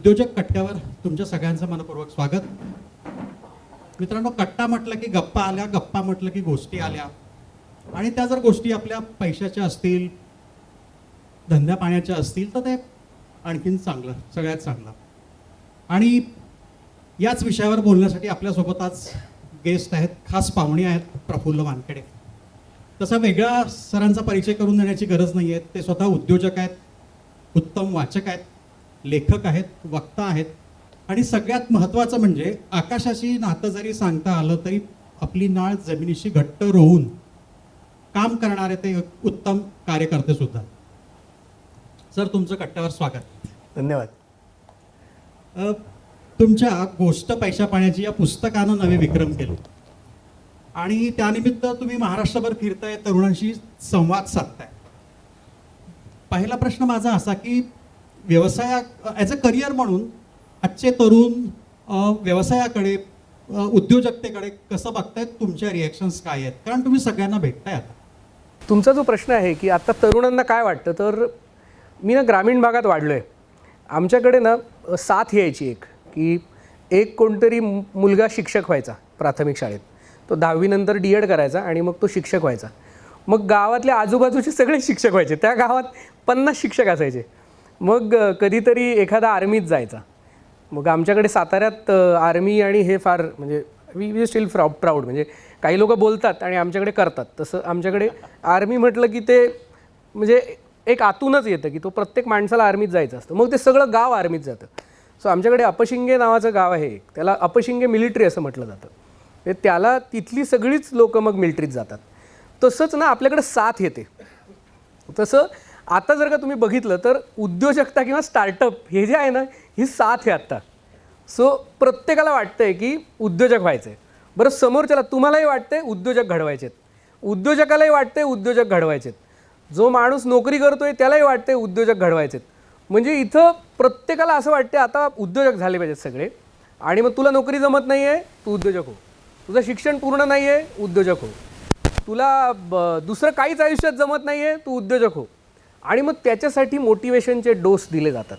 उद्योजक कट्ट्यावर तुमच्या सगळ्यांचं मनपूर्वक स्वागत. मित्रांनो, कट्टा म्हटलं की गप्पा आल्या, गप्पा म्हटलं की गोष्टी आल्या, आणि त्या जर गोष्टी आपल्या पैशाच्या असतील, धंद्या पाण्याच्या असतील, तर ते आणखीन चांगलं, सगळ्यात चांगलं. आणि याच विषयावर बोलण्यासाठी आपल्यासोबत आज गेस्ट आहेत, खास पाहुणे आहेत, प्रफुल्ल वानखेडे. तसा वेगळा सरांचा परिचय करून देण्याची गरज नाही आहे. ते स्वतः उद्योजक आहेत, उत्तम वाचक आहेत, लेखक आहेत, वक्ता आहेत, आणि सगळ्यात महत्त्वाचं म्हणजे आकाशाशी नातं जरी सांगता आलं तरी आपली नाळ जमिनीशी घट्ट रोवून काम करणारे ते उत्तम कार्यकर्ते सुद्धा. सर, तुमचं कट्ट्यावर स्वागत. धन्यवाद. तुमच्या गोष्ट पैशा पाण्याची या पुस्तकानं नवे विक्रम केले, आणि त्यानिमित्त तुम्ही महाराष्ट्रभर फिरताय, तरुणांशी संवाद साधताय. पहिला प्रश्न माझा असा की ॲज अ करिअर म्हणून आजचे तरुण व्यवसायाकडे, उद्योजकतेकडे कसं बघतायत, तुमच्या रिॲक्शन्स काय आहेत? कारण तुम्ही सगळ्यांना भेटताय. आता तुमचा जो प्रश्न आहे की आता तरुणांना काय वाटतं, तर मी ना ग्रामीण भागात वाढलो आहे. आमच्याकडे ना साथ यायची की एक कोणतरी मुलगा शिक्षक व्हायचा प्राथमिक शाळेत, तो 10वी नंतर D.Ed करायचा आणि मग तो शिक्षक व्हायचा. मग गावातले आजूबाजूचे सगळे शिक्षक व्हायचे. त्या गावात 50 शिक्षक असायचे. मग कधीतरी एखादा आर्मीत जायचा. मग आमच्याकडे साताऱ्यात आर्मी आणि हे फार म्हणजे वी स्टील प्राऊड, म्हणजे काही लोक बोलतात आणि आमच्याकडे करतात. तसं आमच्याकडे आर्मी म्हटलं की ते म्हणजे एक आतूनच येतं की तो प्रत्येक माणसाला आर्मीत जायचं असतं. मग ते सगळं गाव आर्मीत जातं. सो आमच्याकडे अपशिंगे नावाचं गाव आहे, त्याला अपशिंगे मिलिटरी असं म्हटलं जातं. म्हणजे त्याला तिथली सगळीच लोकं मग मिलिटरीत जातात. तसंच ना आपल्याकडे साथ येते. तसं आता जर का तुम्ही बघितलं तर उद्योजकता किंवा स्टार्टअप हे जे आहे ना, ही साथ आहे आत्ता. सो प्रत्येकाला वाटतं आहे की उद्योजक व्हायचं आहे. बरं, समोरच्याला तुम्हालाही वाटतं आहे उद्योजक घडवायचे आहेत, उद्योजकालाही वाटतं आहे उद्योजक घडवायचे आहेत, जो माणूस नोकरी करतो आहे त्यालाही वाटतं आहे उद्योजक घडवायचे आहेत. म्हणजे इथं प्रत्येकाला असं वाटते आता उद्योजक झाले पाहिजेत सगळे. आणि मग तुला नोकरी जमत नाही आहे, तू उद्योजक हो. तुझं शिक्षण पूर्ण नाही आहे, उद्योजक हो. तुला दुसरं काहीच आयुष्यात जमत नाही आहे, तू उद्योजक हो. आणि मग त्याच्यासाठी मोटिवेशनचे डोस दिले जातात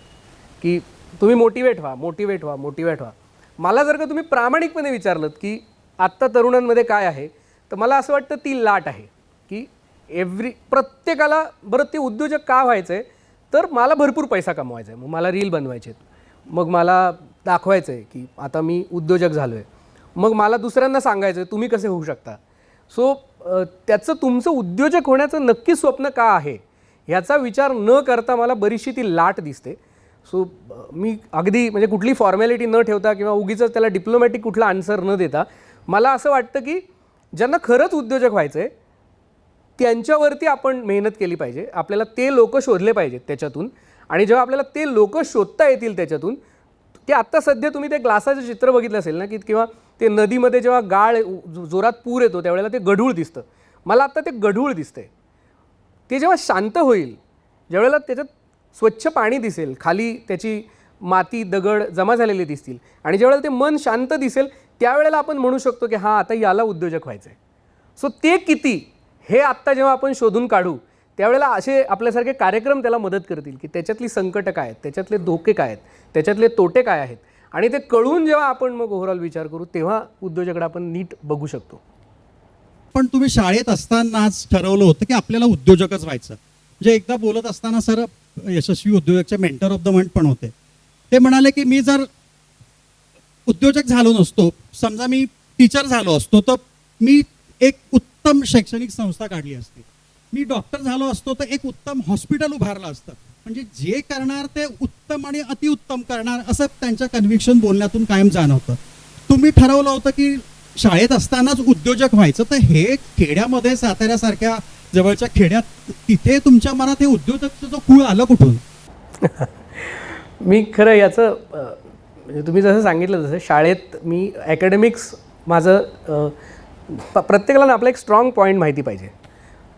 की तुम्ही मोटिवेट व्हा, मोटिवेट व्हा, मोटिवेट व्हा. मला जर का तुम्ही प्रामाणिकपणे विचारलं की आत्ता तरुणांमध्ये काय आहे, तर मला असं वाटतं ती लाट आहे की प्रत्येकाला बरं ते उद्योजक का व्हायचं आहे, तर मला भरपूर पैसा कमवायचा आहे, मग मला रील बनवायचे आहेत, मग मला दाखवायचं आहे की आता मी उद्योजक झालो आहे, मग मला दुसऱ्यांना सांगायचं आहे तुम्ही कसे होऊ शकता. सो त्याचं तुमचं उद्योजक होण्याचं नक्की स्वप्न का आहे ह्याचा विचार न करता मला बरीचशी ती लाट दिसते. सो मी अगदी म्हणजे कुठली फॉर्मॅलिटी न ठेवता किंवा उगीच त्याला डिप्लोमॅटिक कुठला आन्सर न देता मला असं वाटतं की ज्यांना खरंच उद्योजक व्हायचं आहे त्यांच्यावरती आपण मेहनत केली पाहिजे. आपल्याला ते लोक शोधले पाहिजेत त्याच्यातून, आणि जेव्हा आपल्याला ते लोक शोधता येतील त्याच्यातून, ते आत्ता सध्या तुम्ही ते ग्लासाचं चित्र बघितलं असेल ना की किंवा ते नदीमध्ये जेव्हा गाळ जोरात पूर येतो त्यावेळेला ते गढूळ दिसतं. मला आत्ता ते गढूळ दिसतंय. ते जेव्हा शांत होईल, ज्यावेळेला त्याच्यात स्वच्छ पाणी दिसेल, खाली त्याची माती दगड जमा झालेले दिसतील, आणि ज्यावेळेला ते मन शांत दिसेल त्यावेळेला आपण म्हणू शकतो की हां, आता याला उद्योजक व्हायचं आहे. सो ते किती हे आत्ता जेव्हा आपण शोधून काढू त्यावेळेला असे आपल्यासारखे कार्यक्रम त्याला मदत करतील की त्याच्यातली संकटं काय आहेत, त्याच्यातले धोके काय आहेत, त्याच्यातले तोटे काय आहेत, आणि ते कळून जेव्हा आपण मग ओव्हरऑल विचार करू तेव्हा उद्योजकाकडे आपण नीट बघू शकतो. पण तुम्ही शाळेत असतानाच ठरवलं होतं की आपल्याला उद्योजकच व्हायचं. म्हणजे एकदा बोलत असताना सर यशस्वी उद्योजकचे मेंटर ऑफ द मंथ पण होते. ते म्हणाले की मी जर उद्योजक झालो नसतो, समजा मी टीचर झालो असतो, तर मी एक उत्तम शैक्षणिक संस्था काढली असती. मी डॉक्टर झालो असतो तर एक उत्तम हॉस्पिटल उभारलं असतं. म्हणजे जे करणार ते उत्तम आणि अतिउत्तम करणार असं त्यांच्या कन्व्हिक्शन बोलण्यातून कायम जाणवतं. तुम्ही ठरवलं होतं की शाळेत असतानाच उद्योजक व्हायचं, तर हे खेड्यामध्ये साताऱ्यासारख्या जवळच्या खेड्यात तिथे तुमच्या मनात हे उद्योजकचं खूळ आलं कुठून? मी खरं याचं म्हणजे तुम्ही जसं सांगितलं तसं शाळेत मी ॲकॅडमिक्स माझं प्रत्येकाला ना आपला एक स्ट्रॉंग पॉईंट माहिती पाहिजे.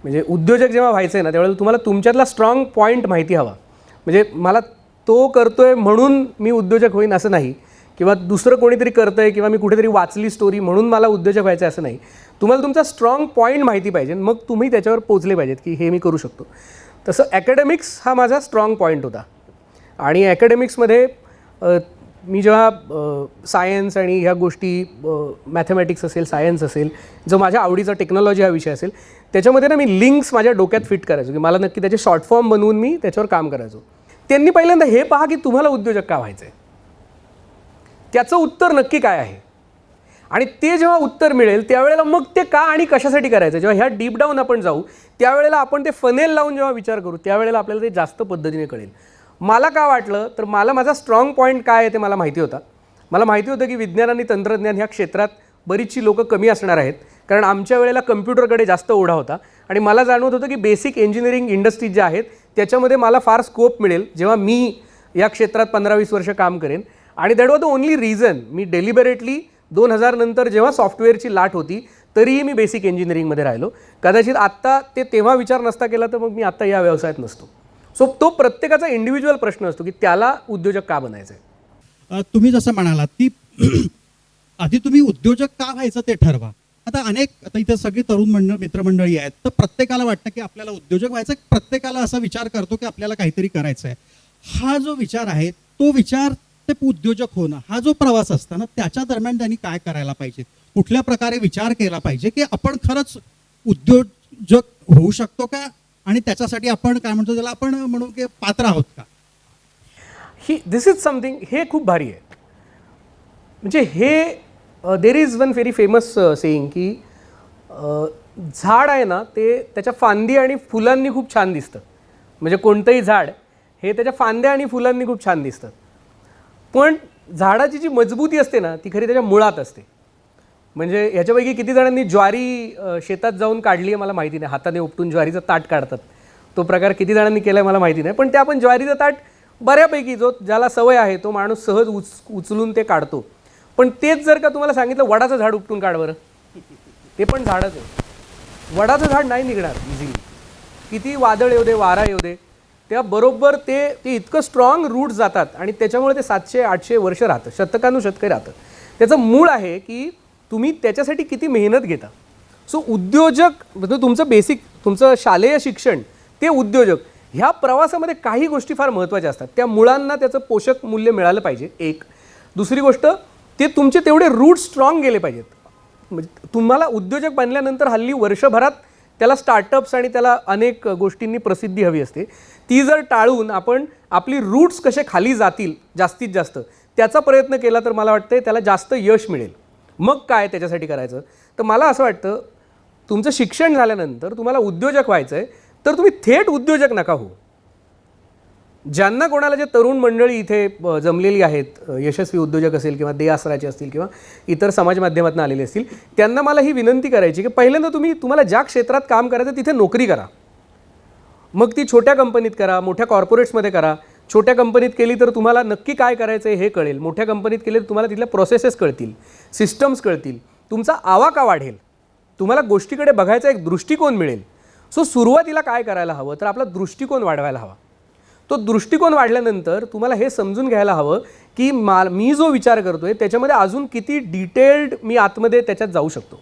म्हणजे उद्योजक जेव्हा व्हायचं आहे ना त्यावेळेला तुम्हाला तुमच्यातला स्ट्रॉंग पॉईंट माहिती हवा. म्हणजे मला तो करतोय म्हणून मी उद्योजक होईन असं नाही, किंवा दुसरं कोणीतरी करतं आहे किंवा मी कुठेतरी वाचली स्टोरी म्हणून मला उद्योजक व्हायचं आहे असं नाही. तुम्हाला तुमचा स्ट्रॉंग पॉईंट माहिती पाहिजे, मग तुम्ही त्याच्यावर पोचले पाहिजेत की हे मी करू शकतो. तसं ॲकॅडमिक्स हा माझा स्ट्रॉंग पॉईंट होता. आणि ॲकॅडमिक्समध्ये मी जेव्हा सायन्स आणि ह्या गोष्टी मॅथमॅटिक्स असेल, सायन्स असेल, जो माझ्या आवडीचा टेक्नॉलॉजी हा विषय असेल, त्याच्यामध्ये ना मी लिंक्स माझ्या डोक्यात फिट करायचो की मला नक्की त्याचे शॉर्ट फॉर्म बनवून मी त्याच्यावर काम करायचो. त्यांनी पहिल्यांदा हे पहा की तुम्हाला उद्योजक का व्हायचं आहे, त्याचं उत्तर नक्की काय आहे. आणि ते जेव्हा उत्तर मिळेल त्यावेळेला मग ते का आणि कशासाठी करायचं, जेव्हा ह्या डीप डाऊन आपण जाऊ त्यावेळेला आपण ते फनेल लावून जेव्हा विचार करू त्यावेळेला आपल्याला ते जास्त पद्धतीने कळेल. मला का वाटलं तर मला माझा स्ट्रॉंग पॉईंट काय आहे ते मला माहिती होता. मला माहिती होतं की विज्ञान आणि तंत्रज्ञान ह्या क्षेत्रात बरीचशी लोकं कमी असणार आहेत, कारण आमच्या वेळेला कम्प्युटरकडे जास्त ओढा होता. आणि मला जाणवत होतं की बेसिक इंजिनिअरिंग इंडस्ट्रीज ज्या आहेत त्याच्यामध्ये मला फार स्कोप मिळेल जेव्हा मी या क्षेत्रात 15-20 वर्ष काम करेन. आणि that was the only reason me deliberately 2000 नंतर जेव्हा सॉफ्टवेअरची लाट होती तरीही मी बेसिक इंजिनिअरिंगमध्ये राहिलो. कदाचित आत्ता तेव्हा विचार नसता केला तर मग मी आत्ता या व्यवसायात नसतो. सो तो प्रत्येकाचा इंडिव्हिज्युअल प्रश्न असतो की त्याला उद्योजक का बनायचं आहे. तुम्ही जसं म्हणालात की आधी तुम्ही उद्योजक का व्हायचं ते ठरवा. आता इथे सगळी तरुण मित्रमंडळी आहेत, तर प्रत्येकाला वाटतं की आपल्याला उद्योजक व्हायचं, प्रत्येकाला असा विचार करतो की आपल्याला काहीतरी करायचं आहे. हा जो विचार आहे तो विचार ते उद्योजक होणं हा जो प्रवास असतो ना त्याच्या दरम्यान त्यांनी काय करायला पाहिजे, कुठल्या प्रकारे विचार केला पाहिजे की आपण खरंच उद्योजक होऊ शकतो का, आणि त्याच्यासाठी आपण काय म्हणतो त्याला आपण म्हणू की पात्र आहोत का. दिस इज समथिंग, हे खूप भारी आहे. म्हणजे हे there is one very famous saying की झाड आहे ना ते त्याच्या फांदी आणि फुलांनी खूप छान दिसतं. म्हणजे कोणतंही झाड हे त्याच्या फांद्या आणि फुलांनी खूप छान दिसतं, पण झाडाची जी मजबूती असते ना ती खरी त्याच्या मुळात असते. म्हणजे ह्याच्यापैकी किती जणांनी ज्वारी शेतात जाऊन काढली आहे मला माहिती नाही, हाताने उपटून ज्वारीचं ताट काढतात तो प्रकार किती जणांनी केला आहे मला माहिती नाही. पण ते आपण ज्वारीचं ताट बऱ्यापैकी ज्याला सवय आहे तो माणूस सहज उचलून ते काढतो. पण तेच जर का तुम्हाला सांगितलं वडाचं झाड उपटून काढ बरं, ते पण झाडच आहे, वडाचं झाड नाही निघणार इझिली. किती वादळ येऊ दे, वारा येऊ दे, तेव्हा बरोबर ते इतकं स्ट्रॉंग रूट जातात आणि त्याच्यामुळे ते 700-800 वर्ष राहतं, शतकानुशतके राहतं. त्याचं मूळ आहे की तुम्ही त्याच्यासाठी किती मेहनत घेता. सो उद्योजक म्हणजे तुमचं बेसिक तुमचं शालेय शिक्षण ते उद्योजक ह्या प्रवासामध्ये काही गोष्टी फार महत्त्वाच्या असतात. त्या मुळांना त्याचं पोषक मूल्य मिळालं पाहिजे एक. दुसरी गोष्ट ते तुमचे तेवढे रूट स्ट्रॉंग गेले पाहिजेत. म्हणजे तुम्हाला उद्योजक बनल्यानंतर हल्ली वर्षभरात त्याला स्टार्टअप्स आणि त्याला अनेक गोष्टींनी प्रसिद्धी हवी असते. ती जर टाळून आपण आपली रूट्स कसे खाली जातील जास्तीत जास्त त्याचा प्रयत्न केला तर मला वाटतं त्याला जास्त यश मिळेल. मग काय त्याच्यासाठी करायचं तर मला असं वाटतं तुमचं शिक्षण झाल्यानंतर तुम्हाला उद्योजक व्हायचं आहे तर तुम्ही थेट उद्योजक नका हो. ज्यांना कोणाला जे तरुण मंडळी इथे जमलेली आहेत, यशस्वी उद्योजक असेल किंवा दे आसराचे असतील किंवा इतर समाज माध्यमातून आलेले असतील, त्यांना मला ही विनंती करायची की पहिल्यांदा तुम्हाला ज्या क्षेत्रात काम करायचं तिथे नोकरी करा. मग ती छोट्या कंपनीत करा, मोठ्या कॉर्पोरेट्समध्ये करा. छोट्या कंपनीत केली तर तुम्हाला नक्की काय करायचं आहे हे कळेल, मोठ्या कंपनीत केली तर तुम्हाला तिथल्या प्रोसेसेस कळतील, सिस्टम्स कळतील, तुमचा आवाका वाढेल, तुम्हाला गोष्टीकडे बघायचा एक दृष्टिकोन मिळेल. सो सुरुवातीला काय करायला हवं तर आपला दृष्टिकोन वाढवायला हवा. तो दृष्टिकोन वाढल्यानंतर तुम्हाला हे समजून घ्यायला हवं की मी जो विचार करतोय त्याच्यामध्ये अजून किती डिटेल्ड मी आतमध्ये त्याच्यात जाऊ शकतो.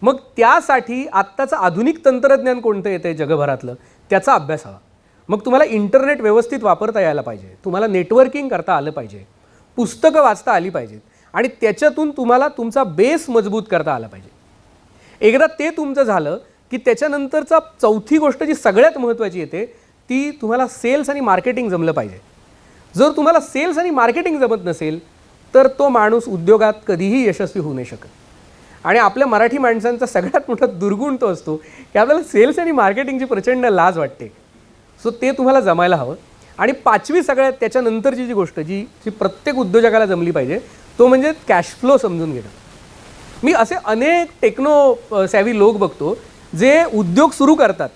मग त्यासाठी आत्ताचं आधुनिक तंत्रज्ञान कोणतं येतं आहे जगभरातलं त्याचा अभ्यास हवा. मग तुम्हाला इंटरनेट व्यवस्थित वापरता यायला पाहिजे, तुम्हाला नेटवर्किंग करता आलं पाहिजे, पुस्तकं वाचता आली पाहिजेत आणि त्याच्यातून तुम्हाला तुमचा बेस मजबूत करता आला पाहिजे. एकदा ते तुमचं झालं की त्याच्यानंतरचा चौथी गोष्ट जी सगळ्यात महत्त्वाची येते ती तुम्हाला सेल्स आणि मार्केटिंग जमलं पाहिजे. जर तुम्हाला सेल्स आणि मार्केटिंग जमत नसेल तर तो माणूस उद्योगात कधीही यशस्वी होऊ नाही शकत. आणि आपल्या मराठी माणसांचा सगळ्यात मोठा दुर्गुण तो असतो की आपल्याला सेल्स आणि मार्केटिंगची प्रचंड लाज वाटते. सो ते तुम्हाला जमायला हवं. आणि पाचवी सगळ्यात त्याच्यानंतरची जी गोष्ट जी प्रत्येक उद्योजकाला जमली पाहिजे तो म्हणजे कॅश फ्लो समजून घेणं. मी असे अनेक टेक्नो सॅव्ही लोक बघतो जे उद्योग सुरू करतात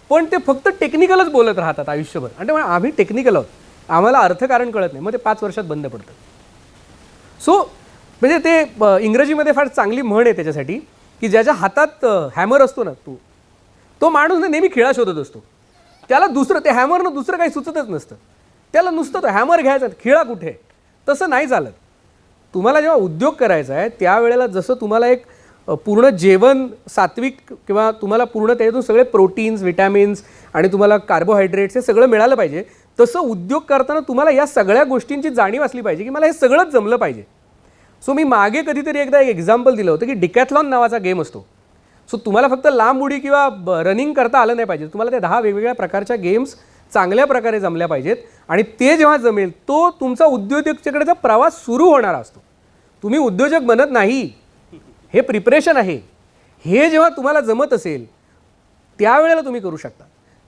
पण ते फक्त टेक्निकलच बोलत राहतात आयुष्यभर. आणि त्यामुळे आम्ही टेक्निकल आहोत, आम्हाला अर्थकारण कळत नाही, मग ते 5 वर्षात बंद पडतं. सो म्हणजे ते इंग्रजीमध्ये फार चांगली म्हण आहे त्याच्यासाठी की ज्याच्या हातात हॅमर असतो ना तो माणूस नेहमी खिळा शोधत असतो. त्याला ते हॅमरनं दुसरं काही सुचतच नसतं, त्याला नुसतं तो हॅमर घ्यायचा, खिळा कुठे. तसं नाही चालत. तुम्हाला जेव्हा उद्योग करायचा आहे त्यावेळेला जसं तुम्हाला एक पूर्ण जेवण सात्विक किंवा तुम्हाला पूर्ण त्याच्यातून सगळे प्रोटीन्स, विटॅमिन्स आणि तुम्हाला कार्बोहायड्रेट्स हे सगळं मिळालं पाहिजे तसं उद्योग करताना तुम्हाला या सगळ्या गोष्टींची जाणीव असली पाहिजे की मला हे सगळंच जमलं पाहिजे. सो मी मागे कधीतरी एकदा एक एक्झाम्पल दिलं होतं की डिकॅथलॉन नावाचा गेम असतो. सो तुम्हाला फक्त लांब उडी किंवा रनिंग करता आलं नाही पाहिजे, तुम्हाला त्या 10 वेगवेगळ्या प्रकारच्या गेम्स चांगल्या प्रकारे जमल्या पाहिजेत. आणि ते जेव्हा जमेल तो तुमचा उद्योजकतेकडेचा प्रवास सुरू होणारा असतो. तुम्ही उद्योजक बनत नाही, हे प्रिपरेशन आहे. हे जेव्हा तुम्हाला जमत असेल त्यावेळेला तुम्ही करू शकता.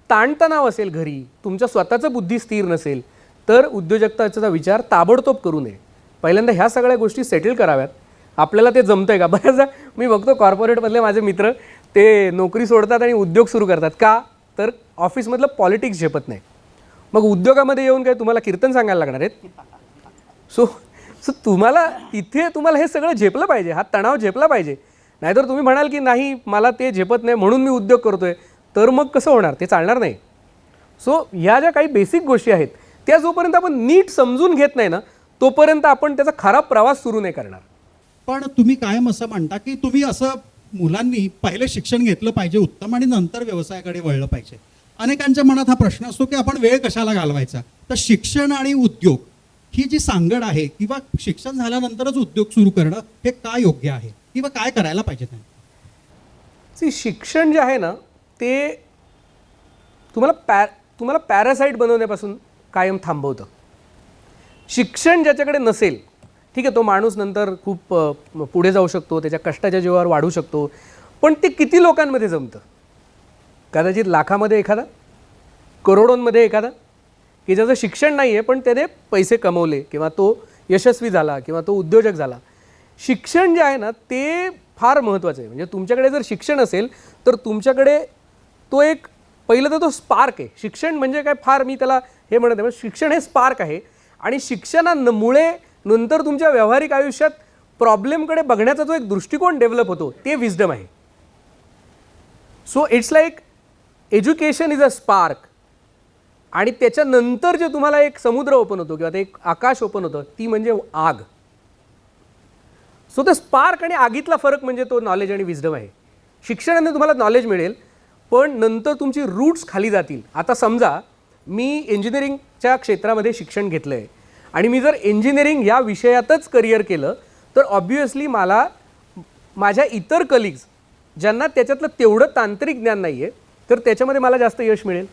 ताणतणाव असेल घरी, तुमच्या स्वतःचं बुद्धी स्थिर नसेल तर उद्योजकतेचा विचार ताबडतोब करू नये. पहिल्यांदा ह्या सगळ्या गोष्टी सेटल कराव्यात. आपल्याला ते जमतंय का? बऱ्याचदा मी बघतो कॉर्पोरेटमधले माझे मित्र ते नोकरी सोडतात आणि उद्योग सुरू करतात. का? तर ऑफिसमधलं पॉलिटिक्स झेपत नाही. मग उद्योगामध्ये येऊन काय तुम्हाला कीर्तन सांगायला लागणार आहेत? सो सो तुम्हाला इथे तुम्हाला हे सगळं झेपलं पाहिजे, हा तणाव झेपला पाहिजे. नाहीतर तुम्ही म्हणाल की नाही मला ते झेपत नाही म्हणून मी उद्योग करतोय, तर मग कसं होणार? ते चालणार नाही. सो ह्या ज्या काही बेसिक गोष्टी आहेत त्या जोपर्यंत आपण नीट समजून घेत नाही ना तोपर्यंत आपण त्याचा खरा प्रवास सुरू नाही करणार. पण तुम्ही कायम असं म्हणता की तुम्ही असं मुलांनी पहिले शिक्षण घेतलं पाहिजे उत्तम आणि नंतर व्यवसायाकडे वळलं पाहिजे. अनेकांच्या मनात हा प्रश्न असतो की आपण वेळ कशाला घालवायचा. तर शिक्षण आणि उद्योग ही जी सांगड आहे किंवा शिक्षण झाल्यानंतरच उद्योग सुरू करणं हे काय योग्य आहे किंवा काय करायला पाहिजे नाही? शिक्षण जे आहे ना ते तुम्हाला पॅरासाईट बनवण्यापासून कायम थांबवतं. शिक्षण ज्याच्याकडे नसेल, ठीक आहे, तो माणूस नंतर खूप पुढे जाऊ शकतो, त्याच्या कष्टाच्या जीवावर वाढू शकतो, पण ते किती लोकांमध्ये जमतं? कदाचित लाखामध्ये एखादा, करोडोंमध्ये एखादा की ज्याचं शिक्षण नाही आहे पण त्याने पैसे कमवले किंवा तो यशस्वी झाला किंवा तो उद्योजक झाला. शिक्षण जे आहे ना ते फार महत्त्वाचं आहे. म्हणजे तुमच्याकडे जर शिक्षण असेल तर तुमच्याकडे तो एक पहिलं तर तो स्पार्क आहे. शिक्षण म्हणजे काय फार मी त्याला हे म्हणत आहे, शिक्षण हे स्पार्क आहे. आणि शिक्षणामुळे नंतर तुमच्या व्यावहारिक आयुष्यात प्रॉब्लेमकडे बघण्याचा जो एक दृष्टिकोन डेव्हलप होतो ते विजडम आहे. So it's like education is a spark. आणि त्याच्यानंतर जे तुम्हाला एक समुद्र ओपन होतो किंवा ते एक आकाश ओपन होतं ती म्हणजे आग. सो ते स्पार्क आणि आगीतला फरक म्हणजे तो नॉलेज आणि विजडम आहे. शिक्षणाने तुम्हाला नॉलेज मिळेल पण नंतर तुमची रूट्स खाली जातील. आता समजा मी इंजिनिअरिंगच्या क्षेत्रामध्ये शिक्षण घेतलं आहे आणि मी जर इंजिनिअरिंग या विषयातच करिअर केलं तर ऑब्व्हियसली मला माझ्या इतर कलिग्ज ज्यांना त्याच्यातलं तेवढं तांत्रिक ज्ञान नाही आहे तर त्याच्यामध्ये मला जास्त यश मिळेल.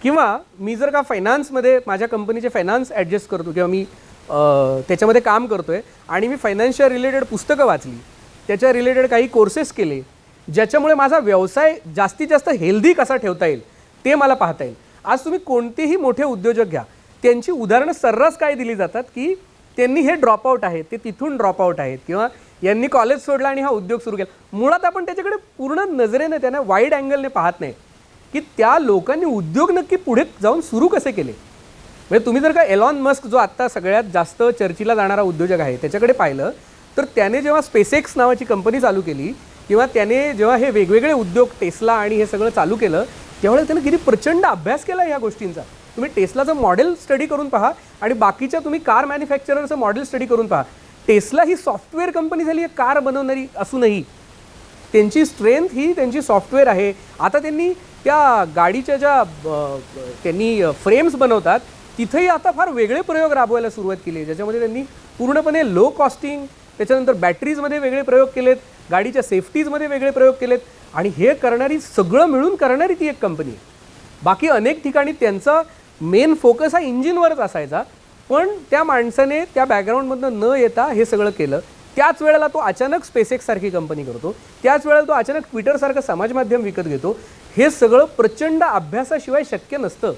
किंवा मी जर का फायनान्समध्ये माझ्या कंपनीचे फायनान्स ॲडजस्ट करतो किंवा मी त्याच्यामध्ये काम करतो आहे आणि मी फायनान्सच्या रिलेटेड पुस्तकं वाचली, त्याच्या रिलेटेड काही कोर्सेस केले ज्याच्यामुळे माझा व्यवसाय जास्तीत जास्त हेल्दी कसा ठेवता येईल ते मला पाहता येईल. आज तुम्ही कोणतेही मोठे उद्योजक घ्या, त्यांची उदाहरणं सर्रास काय दिली जातात की त्यांनी हे ड्रॉपआउट आहेत, ते तिथून ड्रॉपआउट आहेत किंवा यांनी कॉलेज सोडला आणि हा उद्योग सुरू केला. मुळात आपण त्याच्याकडे पूर्ण नजरेने त्यांना वाईड अँगलने पाहत नाही की त्या लोकांनी उद्योग नक्की पुढे जाऊन सुरू कसे केले. म्हणजे तुम्ही जर का एलॉन मस्क जो आत्ता सगळ्यात जास्त चर्चेला जाणारा उद्योजक आहे त्याच्याकडे पाहिलं तर त्याने जेव्हा स्पेसएक्स नावाची कंपनी चालू केली किंवा त्याने जेव्हा हे वेगवेगळे उद्योग टेस्ला आणि हे सगळं चालू केलं त्यावेळेला त्याने किती प्रचंड अभ्यास केला ह्या गोष्टींचा. तुम्ही टेस्लाचं मॉडेल स्टडी करून पहा आणि बाकीच्या तुम्ही कार मॅन्युफॅक्चररचं मॉडेल स्टडी करून पहा. टेस्ला ही सॉफ्टवेअर कंपनी झाली आहे कार बनवणारी असूनही त्यांची स्ट्रेंथ ही त्यांची सॉफ्टवेअर आहे. आता त्यांनी त्या गाडीच्या ज्या त्यांनी फ्रेम्स बनवतात तिथेही आता फार वेगळे प्रयोग राबवायला सुरुवात केली ज्याच्यामध्ये त्यांनी पूर्णपणे लो कॉस्टिंग, त्याच्यानंतर बॅटरीजमध्ये वेगळे प्रयोग केलेत, गाडीच्या सेफ्टीजमध्ये वेगळे प्रयोग केलेत आणि हे करणारी सगळं मिळून करणारी ती एक कंपनी आहे. बाकी अनेक ठिकाणी त्यांचा मेन फोकस हा इंजिनवरच असायचा पण त्या माणसाने त्या बॅकग्राऊंडमधनं न येता हे सगळं केलं. त्याच वेळेला तो अचानक स्पेसएक्ससारखी कंपनी करतो, त्याच वेळेला तो अचानक ट्विटरसारखं समाजमाध्यम विकत घेतो. हे सगळं प्रचंड अभ्यासाशिवाय शक्य नसतं.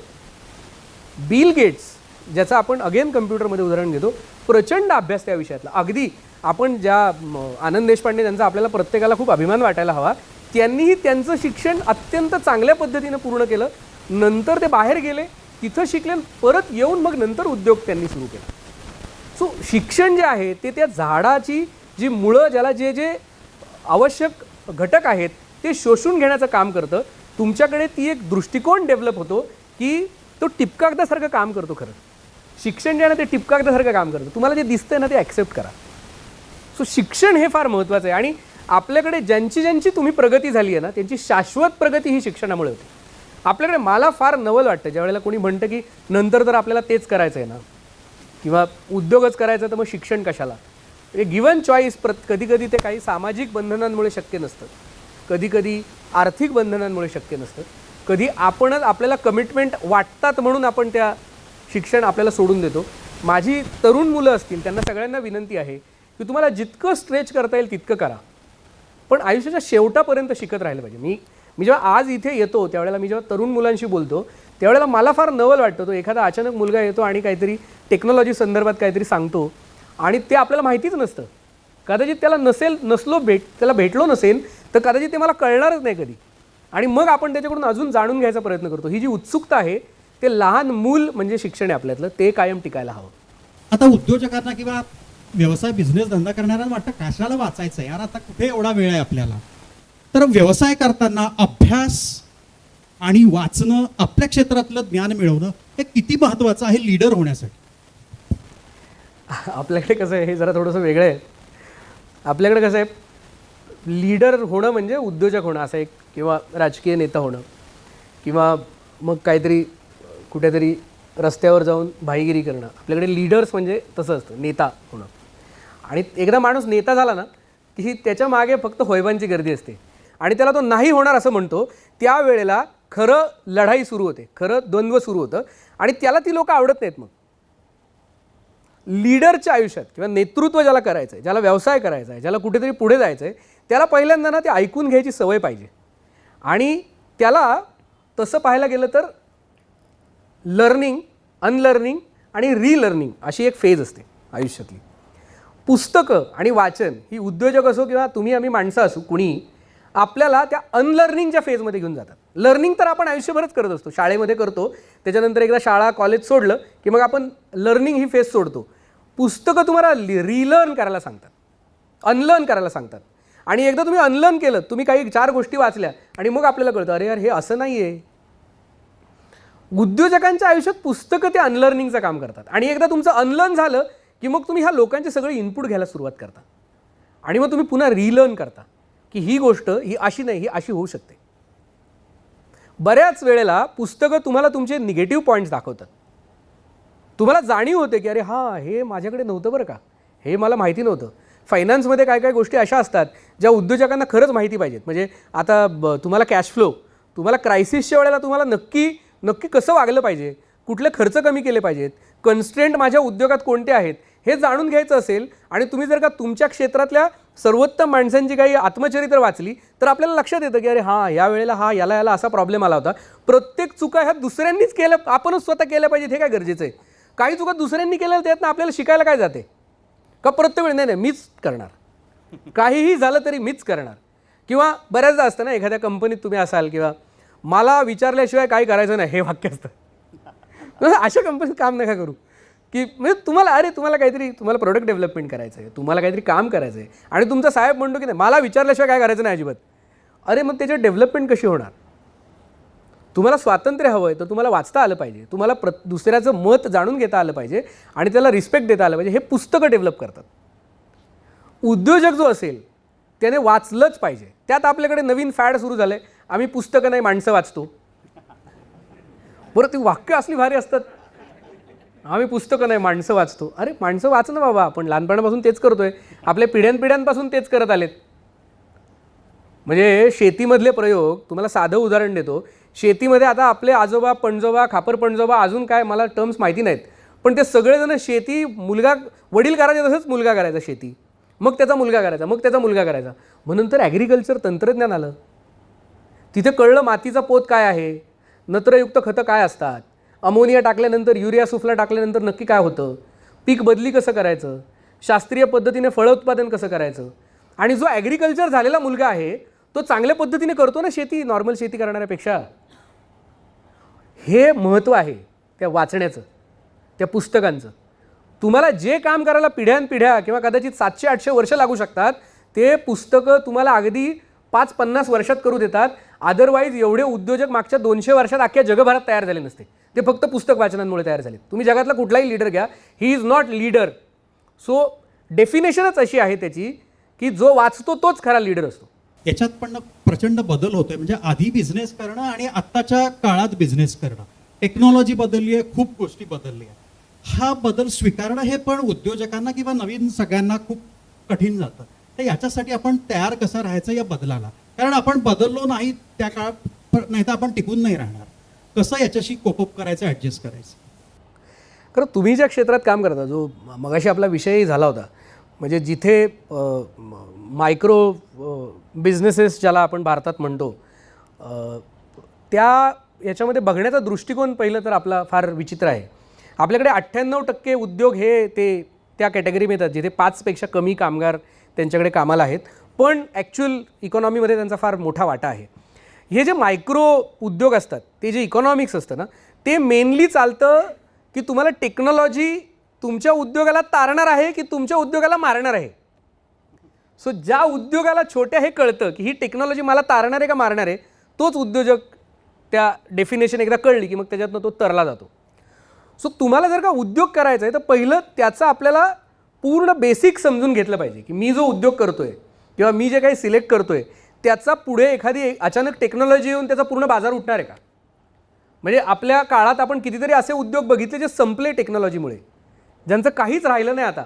बिल गेट्स ज्याचं आपण अगेन कम्प्युटरमध्ये उदाहरण घेतो, प्रचंड अभ्यास त्या विषयातला. अगदी आपण ज्या आनंद देशपांडे त्यांचा आपल्याला प्रत्येकाला खूप अभिमान वाटायला हवा, त्यांनीही त्यांचं शिक्षण अत्यंत चांगल्या पद्धतीनं पूर्ण केलं. नंतर ते बाहेर गेले, तिथं शिकले, परत येऊन मग नंतर उद्योग त्यांनी सुरू केला. सो शिक्षण जे आहे ते त्या झाडाची जी मुळं ज्याला जे जे आवश्यक घटक आहेत ते शोषून घेण्याचं काम करतं. तुमच्याकडे ती एक दृष्टिकोन डेव्हलप होतो की तो टिपकागदासारखं काम करतो. खरं शिक्षण जे आहे ना ते टिपकागदासारखं काम करतं. तुम्हाला जे दिसतंय ना ते ॲक्सेप्ट करा. सो शिक्षण हे फार महत्त्वाचं आहे आणि आपल्याकडे ज्यांची ज्यांची तुम्ही प्रगती झाली आहे ना त्यांची शाश्वत प्रगती ही शिक्षणामुळे होते. आपल्याकडे मला फार नवल वाटतं ज्यावेळेला कोणी म्हणतं की नंतर तर आपल्याला तेच करायचं आहे ना, किंवा उद्योगच करायचा तर मग शिक्षण कशाला. म्हणजे गिवन चॉईस कधी कधी ते काही सामाजिक बंधनांमुळे शक्य नसतं, कधी कधी आर्थिक बंधनांमुळे शक्य नसतं, कधी आपणच आपल्याला कमिटमेंट वाटतात म्हणून आपण त्या शिक्षण आपल्याला सोडून देतो. माझी तरुण मुलं असतील त्यांना सगळ्यांना विनंती आहे की तुम्हाला जितकं स्ट्रेच करता येईल तितकं करा, पण आयुष्याच्या शेवटापर्यंत शिकत राहिलं पाहिजे. मी जेव्हा आज इथे येतो त्यावेळेला मी जेव्हा तरुण मुलांशी बोलतो त्यावेळेला मला फार नवल वाटतं. तो एखादा अचानक मुलगा येतो आणि काहीतरी टेक्नॉलॉजी संदर्भात काहीतरी सांगतो आणि ते आपल्याला माहितीच नसतं. कदाचित त्याला त्याला भेटलो नसेल तर कदाचित ते मला कळणारच नाही कधी, आणि मग आपण त्याच्याकडून अजून जाणून घ्यायचा प्रयत्न करतो. ही जी उत्सुकता आहे ते लहान मूल म्हणजे शिक्षण आहे आपल्यातलं, ते कायम टिकायला हवं. आता उद्योजकांना किंवा व्यवसाय बिझनेस धंदा करणाऱ्यांना वाटतं कशाला वाचायचं यार, आता कुठे एवढा वेळ आहे आपल्याला. तर व्यवसाय करताना अभ्यास आणि वाचणं, आपल्या क्षेत्रातलं ज्ञान मिळवणं हे किती महत्त्वाचं आहे लीडर होण्यासाठी. आपल्याकडे कसं आहे, हे जरा थोडंसं वेगळं आहे. आपल्याकडे कसं आहे, लीडर होणं म्हणजे उद्योजक होणं असं एक, किंवा राजकीय नेता होणं, किंवा मग काहीतरी कुठेतरी रस्त्यावर जाऊन भाईगिरी करणं. आपल्याकडे लीडर्स म्हणजे तसं असतं, नेता होणं. आणि एकदा माणूस नेता झाला ना की त्याच्या मागे फक्त होयबांची गर्दी असते आणि त्याला तो नाही होणार असं म्हणतो. त्यावेळेला खरं लढाई सुरू होते, खरं द्वंद्व सुरू होतं आणि त्याला ती लोक आवडत नाहीत. मग लीडरच्या आयुष्यात किंवा नेतृत्व ज्याला करायचं आहे, ज्याला व्यवसाय करायचा आहे, ज्याला कुठेतरी पुढे जायचं आहे, त्याला पहिल्यांदा ना ते ऐकून घ्यायची सवय पाहिजे. आणि त्याला तसं पाहायला गेलं तर लर्निंग, अनलर्निंग आणि रीलर्निंग अशी एक फेज असते आयुष्यातली. पुस्तकं आणि वाचन ही उद्योजक असो किंवा तुम्ही आम्ही माणसं असू कुणी, आपल्याला त्या अनलर्निंगच्या फेजमध्ये घेऊन जातात. लर्निंग तर आपण आयुष्यभरच करत असतो, शाळेमध्ये करतो, त्याच्यानंतर एकदा शाळा कॉलेज सोडलं की मग आपण लर्निंग ही फेज सोडतो. पुस्तकं तुम्हाला रीलर्न करायला सांगतात, अनलर्न करायला सांगतात. आणि एकदा तुम्ही अनलर्न केलं, तुम्ही काही 4 गोष्टी वाचल्या आणि मग आपल्याला कळतं अरे यार हे असं नाही आहे. उद्योजकांच्या आयुष्यात पुस्तकं ते अनलर्निंगचं काम करतात. आणि एकदा तुमचं अनलर्न झालं की मग तुम्ही ह्या लोकांचे सगळे इनपुट घ्यायला सुरुवात करता आणि मग तुम्ही पुन्हा रीलर्न करता की ही गोष्ट ही अशी नाही, ही अशी होऊ शकते. बऱ्याच वेळेला पुस्तकं तुम्हाला तुमचे निगेटिव्ह पॉईंट्स दाखवतात. तुम्हाला जाणीव होते की अरे हां हे माझ्याकडे नव्हतं बरं का, हे मला माहिती नव्हतं. फायनान्समध्ये काय काय गोष्टी अशा असतात ज्या उद्योजकांना खरंच माहिती पाहिजेत. म्हणजे आता तुम्हाला कॅश फ्लो, तुम्हाला क्रायसिसच्या वेळेला तुम्हाला नक्की कसं वागलं पाहिजे, कुठले खर्च कमी केले पाहिजेत, कन्स्ट्रेंट माझ्या उद्योगात कोणते आहेत हे जाणून घ्यायचं असेल आणि तुम्ही जर का तुमच्या क्षेत्रातल्या सर्वोत्तम माणसांची काही आत्मचरित्र वाचली तर आपल्याला लक्षात येतं की अरे हां या वेळेला याला असा प्रॉब्लेम आला होता. प्रत्येक चुका ह्या दुसऱ्यांनीच केल्या, आपणच स्वतः केल्या पाहिजेत हे काय गरजेचं आहे. काही चुका दुसऱ्यांनी केलेल्या त्यातनं आपल्याला शिकायला काय जाते का प्रत्येक वेळी नाही मीच करणार, काहीही झालं तरी मीच करणार. किंवा बऱ्याचदा असतं ना, एखाद्या कंपनीत तुम्ही असाल किंवा मला विचारल्याशिवाय काही करायचं नाही हे वाक्य असतं. अशा कंपनीत काम नका करू की म्हणजे तुम्हाला काहीतरी तुम्हाला प्रोडक्ट डेव्हलपमेंट करायचं आहे, तुम्हाला काहीतरी काम करायचं आहे आणि तुमचा साहेब म्हणतो की नाही मला विचारल्याशिवाय काय करायचं नाही अजिबात. अरे मग त्याच्यात डेव्हलपमेंट कशी होणार. तुम्हाला स्वातंत्र्य हवं आहे तर तुम्हाला वाचता आलं पाहिजे, तुम्हाला दुसऱ्याचं मत जाणून घेता आलं पाहिजे आणि त्याला रिस्पेक्ट देता आलं पाहिजे. हे पुस्तकं डेव्हलप करतात. उद्योजक जो असेल त्याने वाचलंच पाहिजे. त्यात आपल्याकडे नवीन फॅड सुरू झालं आहे, आम्ही पुस्तकं नाही माणसं वाचतो. बरं ती वाक्य असली भारी असतात, आम्ही पुस्तकं नाही माणसं वाचतो. अरे माणसं वाच ना बाबा, आपण लहानपणापासून तेच करतोय, आपल्या पिढ्यानपिढ्यांपासून तेच करत आलेत. म्हणजे शेतीमधले प्रयोग, तुम्हाला साधं उदाहरण देतो. शेतीमध्ये आता आपले आजोबा पणजोबा, खापर पणजोबा, अजून काय मला टर्म्स माहिती नाहीत, पण ते सगळेजण शेती वडील करायचे तसंच मुलगा करायचा शेती, मग त्याचा मुलगा करायचा, मग त्याचा मुलगा करायचा. मग नंतर ॲग्रिकल्चर तंत्रज्ञान आलं, तिथे कळलं मातीचा पोत काय आहे, नत्रयुक्त खतं काय असतात, अमोनिया टाकल्यानंतर युरिया सुफला टाकल्यानंतर नक्की काय होतं, पीक बदली कसं करायचं, शास्त्रीय पद्धतीने फळ उत्पादन कसं करायचं. आणि जो ॲग्रिकल्चर झालेला मुलगा आहे तो चांगल्या पद्धतीने करतो ना शेती, नॉर्मल शेती करणाऱ्यापेक्षा. हे महत्त्व आहे त्या वाचण्याचं, त्या पुस्तकांचं. तुम्हाला जे काम करायला पिढ्यानपिढ्या किंवा कदाचित 700-800 वर्ष लागू शकतात ते पुस्तकं तुम्हाला अगदी 5-50 वर्षात करू देतात. अदरवाईज एवढे उद्योजक मागच्या 200 वर्षात अख्ख्या जगभरात तयार झाले नसते, ते फक्त पुस्तक वाचनांमुळे तयार झाले. तुम्ही जगातला कुठलाही लीडर घ्या, he is not leader. So डेफिनेशनच अशी आहे त्याची की जो वाचतो तोच खरा लीडर असतो. याच्यात पण ना प्रचंड बदल होतोय. म्हणजे आधी बिझनेस करणं आणि आत्ताच्या काळात बिझनेस करणं, टेक्नॉलॉजी बदलली आहे, खूप गोष्टी बदलल्या आहे. हा बदल स्वीकारणं हे पण उद्योजकांना किंवा नवीन सगळ्यांना खूप कठीण जातं. तर याच्यासाठी आपण तयार कसं राहायचं या बदलाला, कारण आपण बदललो नाही त्या काळात नाही तर आपण टिकून नाही राहणार. कसं याच्याशी कोपअप करायचं, ॲडजस्ट करायचं. खरं तुम्ही ज्या क्षेत्रात काम करता, जो मगाशी आपला विषयही झाला होता, म्हणजे जिथे मायक्रो बिझनेसेस ज्याला आपण भारतात म्हणतो, त्या याच्यामध्ये बघण्याचा दृष्टिकोन पहिलं तर आपला फार विचित्र आहे. आपल्याकडे 98% उद्योग हे त्या कॅटेगरीमध्ये येतात जिथे 5पेक्षा कमी कामगार त्यांच्याकडे कामाला आहेत, पण ॲक्च्युअल इकॉनॉमीमध्ये त्यांचा फार मोठा वाटा आहे. हे जे मायक्रो उद्योग असतात, ते जे इकॉनॉमिक्स असतं ना, ते मेनली चालतं की तुम्हाला टेक्नॉलॉजी तुमच्या उद्योगाला तारणार आहे की तुमच्या उद्योगाला मारणार आहे. सो ज्या उद्योगाला छोट्या हे कळतं की ही टेक्नॉलॉजी मला तारणार आहे का मारणार आहे, तोच उद्योजक त्या डेफिनेशन एकदा कळली की मग त्याच्यातनं तो तरला जातो. सो तुम्हाला जर का उद्योग करायचा आहे तर पहिलं त्याचं आपल्याला पूर्ण बेसिक समजून घेतलं पाहिजे की मी जो उद्योग करतोय किंवा मी जे काही सिलेक्ट करतोय त्याचा पुढे एखादी अचानक टेक्नॉलॉजी येऊन त्याचा पूर्ण बाजार उठणार आहे का. म्हणजे आपल्या काळात आपण कितीतरी असे उद्योग बघितले जे संपले टेक्नॉलॉजीमुळे, ज्यांचं काहीच राहिलं नाही आता,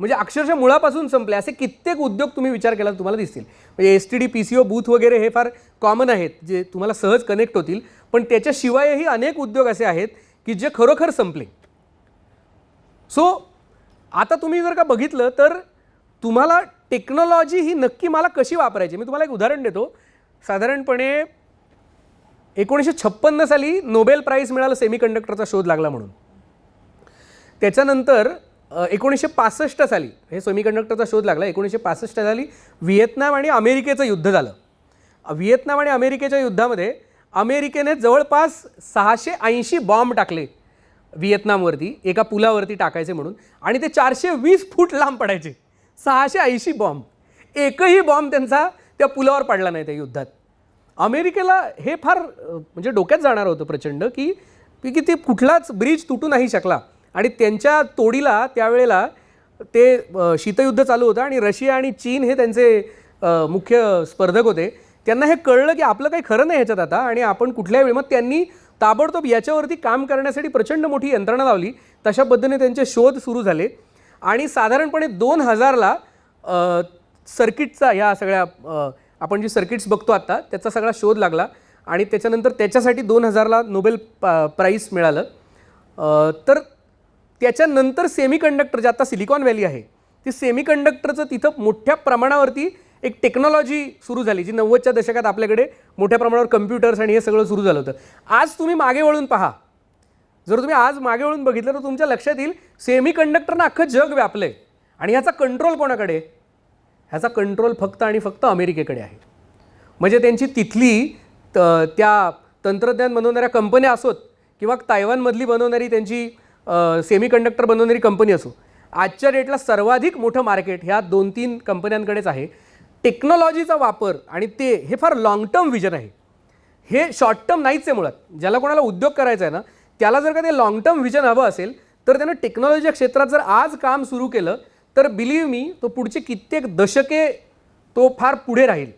म्हणजे अक्षरशः मुळापासून संपले. असे कित्येक उद्योग तुम्ही विचार केला तुम्हाला दिसतील. म्हणजे STD PCO बूथ वगैरे हे फार कॉमन आहेत जे तुम्हाला सहज कनेक्ट होतील, पण त्याच्याशिवायही अनेक उद्योग असे आहेत की जे खरोखर संपले. सो आता तुम्ही जर का बघितलं तर तुम्हाला टेक्नॉलॉजी ही नक्की मला कशी वापरायची. मी तुम्हाला एक उदाहरण देतो. साधारणपणे 1956 साली नोबेल प्राईज मिळालं सेमीकंडक्टरचा शोध लागला म्हणून. त्याच्यानंतर 1965 साली हे सेमीकंडक्टरचा शोध लागला. 1965 साली व्हिएतनाम आणि अमेरिकेचं युद्ध झालं. व्हिएतनाम आणि अमेरिकेच्या युद्धामध्ये अमेरिकेने जवळपास 680 बॉम्ब टाकले व्हिएतनामवरती, एका पुलावरती टाकायचे म्हणून, आणि ते 420 फूट लांब पडायचे. 680 बॉम्ब, एकही बॉम्ब त्यांचा त्या पुलावर पडला नाही त्या युद्धात. अमेरिकेला हे फार म्हणजे डोक्यात जाणार होतं प्रचंड की ते कुठलाच ब्रिज तुटू नाही शकला. आणि त्यांच्या तोडीला त्यावेळेला ते शीतयुद्ध चालू होतं आणि रशिया आणि चीन हे त्यांचे मुख्य स्पर्धक होते. त्यांना हे कळलं की आपलं काही खरं नाही ह्याच्यात आता, आणि आपण कुठल्याही वेळी, मग त्यांनी ताबडतोब याच्यावरती काम करण्यासाठी प्रचंड मोठी यंत्रणा लावली. तशा पद्धतीने त्यांचे शोध सुरू झाले आणि साधारणपणे 2000ला सर्किटचा, ह्या सगळ्या आपण जी सर्किट्स बघतो आता त्याचा सगळा शोध लागला आणि त्याच्यानंतर त्याच्यासाठी 2000ला नोबेल प्राईज मिळालं. तर त्याच्यानंतर सेमीकंडक्टर, जे आता सिलिकॉन व्हॅली आहे, ती सेमीकंडक्टरचं तिथं मोठ्या प्रमाणावरती एक टेक्नॉलॉजी सुरू झाली जी 90च्या दशकात आपल्याकडे मोठ्या प्रमाणावर कम्प्युटर्स आणि हे सगळं सुरू झालं होतं. आज तुम्ही मागे वळून पहा, जर तुम्ही आज मागे वळून बघितलं तर तुमच्या लक्षात येईल सेमीकंडक्टरनं अख्खं जग व्यापलं आहे. आणि ह्याचा कंट्रोल कोणाकडे? ह्याचा कंट्रोल फक्त आणि फक्त अमेरिकेकडे आहे. म्हणजे त्यांची तिथली त्या तंत्रज्ञान बनवणाऱ्या कंपन्या असोत किंवा तायवानमधली बनवणारी त्यांची सेमीकंडक्टर बनवणारी कंपनी असो, आजच्या डेटला सर्वाधिक मोठं मार्केट ह्या 2-3 कंपन्यांकडेच आहे. टेक्नॉलॉजीचा वापर आणि ते हे फार लाँग टर्म विजन आहे, हे शॉर्ट टर्म नाहीच आहे मुळात. ज्याला कोणाला उद्योग करायचा आहे ना, त्याला जर का ते लाँग टर्म विजन हवं असेल तर त्यानं टेक्नॉलॉजीच्या क्षेत्रात जर आज काम सुरू केलं तर बिलीव्ह मी, तो पुढचे कित्येक दशके तो फार पुढे राहील.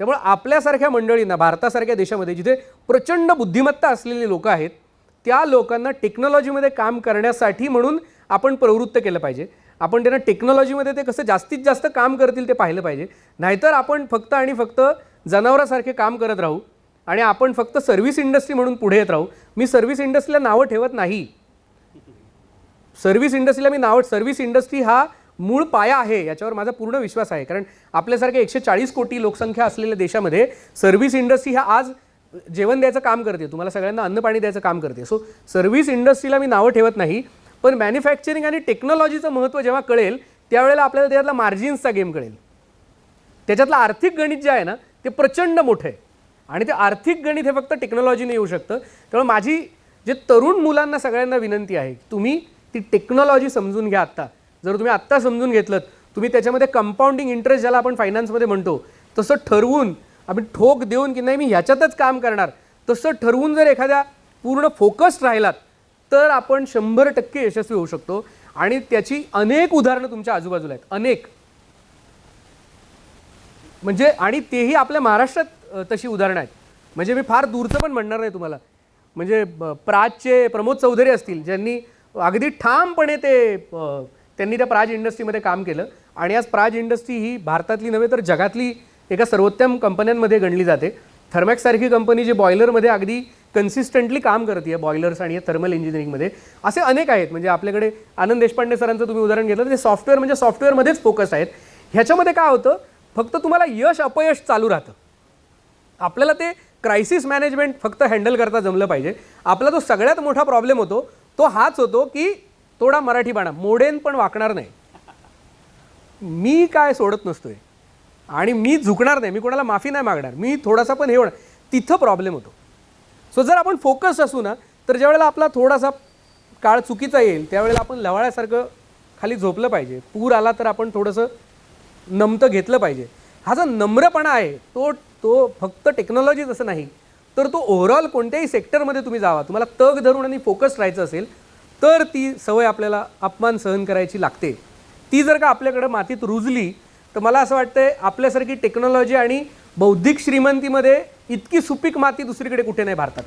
त्यामुळे आपल्यासारख्या मंडळींना, भारतासारख्या देशामध्ये जिथे प्रचंड बुद्धिमत्ता असलेली लोकं आहेत, त्या लोकांना टेक्नॉलॉजीमध्ये काम करण्यासाठी म्हणून आपण प्रवृत्त केलं पाहिजे. आपण त्यांना टेक्नॉलॉजीमध्ये ते कसं जास्तीत जास्त काम करतील ते पाहिलं पाहिजे. नाहीतर आपण फक्त आणि फक्त जनावरासारखे काम करत राहू आणि आपण फक्त सर्व्हिस इंडस्ट्री म्हणून पुढे येत राहू. मी सर्व्हिस इंडस्ट्रीला नावं ठेवत नाही. सर्व्हिस इंडस्ट्री हा मूळ पाया आहे, याच्यावर माझा पूर्ण विश्वास आहे. कारण आपल्यासारख्या 140 कोटी लोकसंख्या असलेल्या देशामध्ये सर्व्हिस इंडस्ट्री ह्या आज जेवण द्यायचं काम करते, तुम्हाला सगळ्यांना अन्न पाणी द्यायचं काम करते. सो सर्व्हिस इंडस्ट्रीला मी नावं ठेवत नाही, पण मॅन्युफॅक्चरिंग आणि टेक्नॉलॉजीचं महत्त्व जेव्हा कळेल त्यावेळेला आपल्याला त्यातला मार्जिन्सचा गेम कळेल. त्याच्यातलं आर्थिक गणित जे आहे ना ते प्रचंड मोठं आहे आणि ते आर्थिक गणित हे फक्त टेक्नॉलॉजीने येऊ शकतं. त्यामुळे माझी जे तरुण मुलांना सगळ्यांना विनंती आहे, तुम्ही ती टेक्नॉलॉजी समजून घ्या आत्ता. जर तुम्ही आत्ता समजून घेतलं, तुम्ही त्याच्यामध्ये कंपाऊंडिंग इंटरेस्ट ज्याला आपण फायनान्समध्ये म्हणतो तसं ठरवून, आम्ही ठोक देऊन की नाही मी ह्याच्यातच काम करणार, तसं ठरवून जर एखाद्या पूर्ण फोकस्ड राहिलात तर आपण 100% यशस्वी होऊ शकतो. आणि त्याची अनेक उदाहरणं तुमच्या आजूबाजूला आहेत, अनेक. म्हणजे आणि तेही आपल्या महाराष्ट्रात तशी उदाहरणं आहेत. म्हणजे मी फार दूरचं पण म्हणणार नाही तुम्हाला. म्हणजे प्राजचे प्रमोद चौधरी असतील, ज्यांनी अगदी ठामपणे त्यांनी त्या प्राज इंडस्ट्रीमध्ये काम केलं आणि आज प्राज इंडस्ट्री ही भारतातली नव्हे तर जगातली एका सर्वोत्तम कंपन्यांमध्ये गणली जाते. थर्मॅक्ससारखी कंपनी जी बॉयलरमध्ये अगदी कन्सिस्टंटली काम करते बॉयलर्स आणि थर्मल इंजिनिअरिंगमध्ये, असे अनेक आहेत. म्हणजे आपल्याकडे आनंद देशपांडे सरांचं तुम्ही उदाहरण घेतलं तर ते सॉफ्टवेअर म्हणजे सॉफ्टवेअरमध्येच फोकस आहेत. ह्याच्यामध्ये काय होतं, फक्त तुम्हाला यश अपयश चालू राहतं. आपल्याला ते क्रायसिस मॅनेजमेंट फक्त हँडल करता जमलं पाहिजे. आपला जो सगळ्यात मोठा प्रॉब्लेम होतो तो हाच होतो की थोडा मराठी बाणा मोडेन पण वाकणार नाही. मी काय सोडत नसतोय आणि मी झुकणार नाही, मी कोणाला माफी नाही मागणार, मी थोडासा पण हे होणार, तिथं प्रॉब्लेम होतो. सो जर आपण फोकस असू ना, तर ज्यावेळेला आपला थोडासा काळ चुकीचा येईल त्यावेळेला आपण लवाळ्यासारखं खाली झोपलं पाहिजे. पूर आला तर आपण थोडंसं नमतं घेतलं पाहिजे. हा जो नम्रपणा आहे तो फक्त टेक्नॉलॉजीच असं नाही, तर तो ओव्हरऑल कोणत्याही सेक्टरमध्ये तुम्ही जावा, तुम्हाला तग धरून आणि फोकस राहायचं असेल तर ती सवय आपल्याला अपमान सहन करायची लागते. ती जर का आपल्याकडं मातीत रुजली तर मला असं वाटतंय आपल्यासारखी टेक्नॉलॉजी आणि बौद्धिक श्रीमंतीमध्ये इतकी सुपीक माती दुसरीकडे कुठे नाही भारतात.